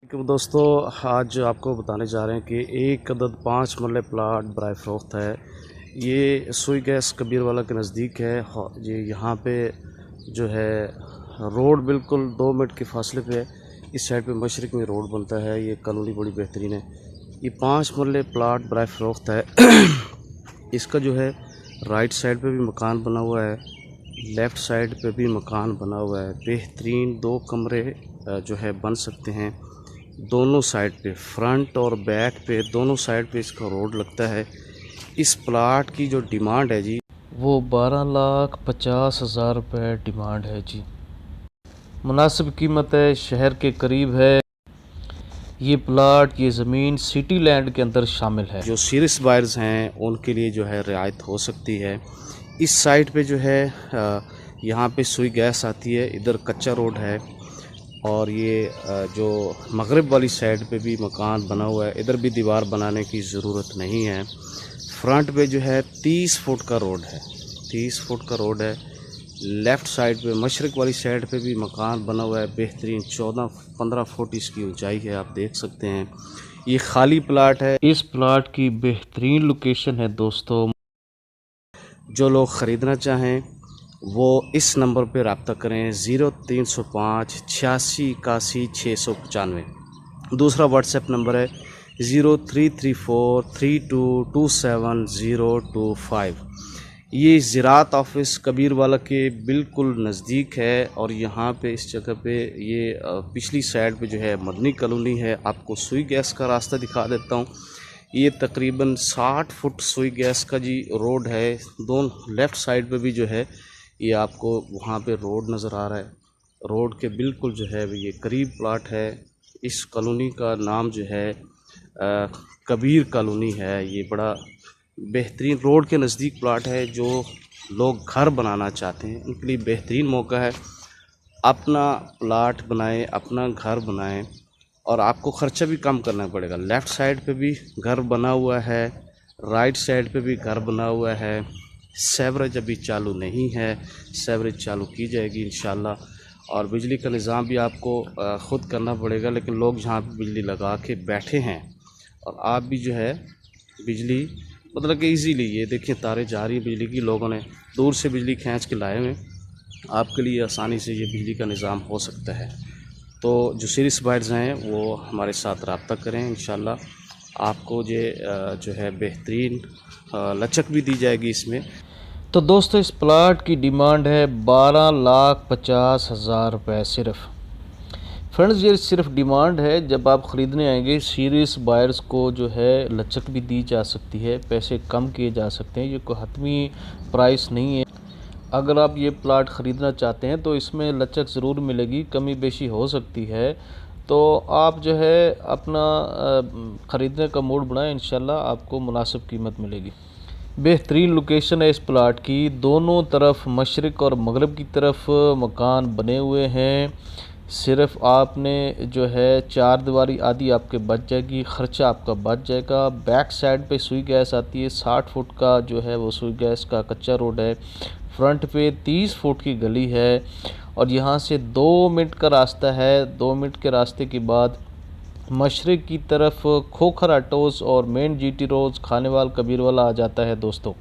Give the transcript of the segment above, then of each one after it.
तो दोस्तों आज आपको बताने जा रहे हैं कि एक अदद 5 मरले प्लाट बराए फ़रोख्त है। ये सुई गैस कबीरवाला के नज़दीक है। ये यहाँ पे जो है रोड बिल्कुल 2 मिनट के फासले पे है। इस साइड पे मशरिक़ में रोड बनता है। ये कॉलोनी बड़ी बेहतरीन है। ये 5 मरले प्लाट बराए फ़रोख्त है। इसका जो है राइट साइड पे भी मकान बना हुआ है, लेफ़्ट साइड पे भी मकान बना हुआ है। बेहतरीन 2 कमरे जो है बन सकते हैं। दोनों साइड पे, फ्रंट और बैक पे, दोनों साइड पे इसका रोड लगता है। इस प्लाट की जो डिमांड है जी, वो 12,50,000 रुपये डिमांड है जी। मुनासिब कीमत है, शहर के करीब है। ये प्लाट, ये ज़मीन सिटी लैंड के अंदर शामिल है। जो सीरियस बायर्स हैं उनके लिए जो है रियायत हो सकती है। इस साइड पे जो है यहाँ पे सुई गैस आती है, इधर कच्चा रोड है। और ये जो मगरिब वाली साइड पे भी मकान बना हुआ है, इधर भी दीवार बनाने की ज़रूरत नहीं है। फ्रंट पे जो है 30 फुट का रोड है, 30 फुट का रोड है। लेफ़्ट साइड पे, मशरिक़ वाली साइड पे भी मकान बना हुआ है। बेहतरीन 14-15 फुट इसकी ऊंचाई है, आप देख सकते हैं। ये खाली प्लाट है। इस प्लाट की बेहतरीन लोकेशन है दोस्तों। जो लोग ख़रीदना चाहें वो इस नंबर पे रब्ता करें 0305 86 81 695। दूसरा व्हाट्सएप नंबर है 0334 3227 025। ये ज़राअत ऑफिस कबीरवाला के बिल्कुल नज़दीक है। और यहाँ पे इस जगह पे ये पिछली साइड पे जो है मदनी कॉलोनी है। आपको सुई गैस का रास्ता दिखा देता हूँ। ये तकरीबन 60 फुट सुई गैस का जी रोड है। दोनों लेफ़्ट साइड पे भी जो है ये आपको वहाँ पे रोड नज़र आ रहा है। रोड के बिल्कुल जो है ये करीब प्लाट है। इस कॉलोनी का नाम जो है कबीर कॉलोनी है। ये बड़ा बेहतरीन रोड के नज़दीक प्लाट है। जो लोग घर बनाना चाहते हैं उनके लिए बेहतरीन मौका है। अपना प्लाट बनाएं, अपना घर बनाएं और आपको ख़र्चा भी कम करना पड़ेगा। लेफ़्ट साइड पे भी घर बना हुआ है, राइट साइड पे भी घर बना हुआ है। सेवरेज अभी चालू नहीं है, सेवरेज चालू की जाएगी इंशाल्लाह। और बिजली का निज़ाम भी आपको ख़ुद करना पड़ेगा। लेकिन लोग जहाँ पे बिजली लगा के बैठे हैं और आप भी जो है बिजली मतलब कि इजीली, ये देखिए तारें जा रही हैं बिजली की, लोगों ने दूर से बिजली खींच के लाए हुए। आपके लिए आसानी से ये बिजली का निज़ाम हो सकता है। तो जो सीरियस बायर्स हैं वो हमारे साथ रब्ता करें। इंशाल्लाह आपको ये जो है बेहतरीन लचक भी दी जाएगी इसमें। तो दोस्तों इस प्लाट की डिमांड है 12,50,000 रुपये सिर्फ। फ्रेंड्स ये सिर्फ डिमांड है। जब आप ख़रीदने आएंगे सीरियस बायर्स को जो है लचक भी दी जा सकती है, पैसे कम किए जा सकते हैं। ये कोई हतमी प्राइस नहीं है। अगर आप ये प्लाट ख़रीदना चाहते हैं तो इसमें लचक ज़रूर मिलेगी, कमी बेशी हो सकती है। तो आप जो है अपना ख़रीदने का मूड बनाएं, इंशाल्लाह आपको मुनासिब कीमत मिलेगी। बेहतरीन लोकेशन है इस प्लाट की। दोनों तरफ मशरिक़ और मगरिब की तरफ मकान बने हुए हैं। सिर्फ आपने जो है 4 दीवारी आदि आपके बच जाएगी, ख़र्चा आपका बच जाएगा। बैक साइड पे सुई गैस आती है, 60 फुट का जो है वो सुई गैस का कच्चा रोड है। फ्रंट पे 30 फुट की गली है और यहाँ से 2 मिनट का रास्ता है। 2 मिनट के रास्ते के बाद मशरिक़ की तरफ खोखर आटोस और main GT road Khanewal Kabirwala आ जाता है दोस्तों।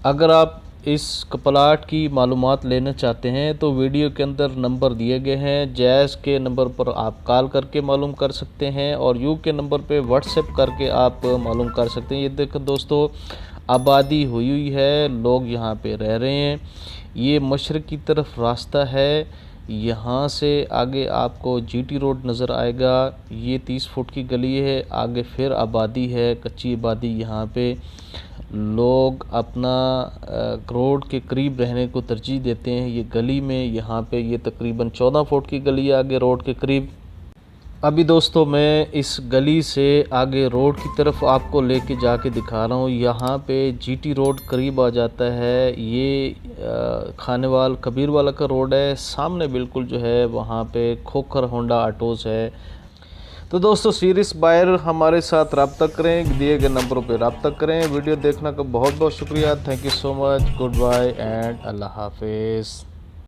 अगर आप इस प्लाट की मालूमात लेना चाहते हैं तो वीडियो के अंदर नंबर दिए गए हैं। जैज़ के नंबर पर आप कॉल करके मालूम कर सकते हैं और यू के नंबर पे व्हाट्सएप करके आप मालूम कर सकते हैं। ये देखो दोस्तों, आबादी हुई है, लोग यहाँ पे रह रहे हैं। ये मशरिक़ की तरफ रास्ता है। यहाँ से आगे आपको जीटी रोड नज़र आएगा। ये 30 फुट की गली है, आगे फिर आबादी है, कच्ची आबादी। यहाँ पे लोग अपना रोड के करीब रहने को तरजीह देते हैं। ये गली में यहाँ पे ये तकरीबन 14 फुट की गली है आगे रोड के करीब। अभी दोस्तों मैं इस गली से आगे रोड की तरफ आपको लेके जाके दिखा रहा हूँ। यहाँ पे जीटी रोड करीब आ जाता है। ये खानेवाल कबीरवाला का रोड है। सामने बिल्कुल जो है वहाँ पे खोखर होंडा ऑटोज़ है। तो दोस्तों सीरियस बायर हमारे साथ रब्ता करें, दिए गए नंबरों पे रब्ता करें। वीडियो देखने का बहुत बहुत शुक्रिया। Thank you so much. Good bye and Allah हाफिज़।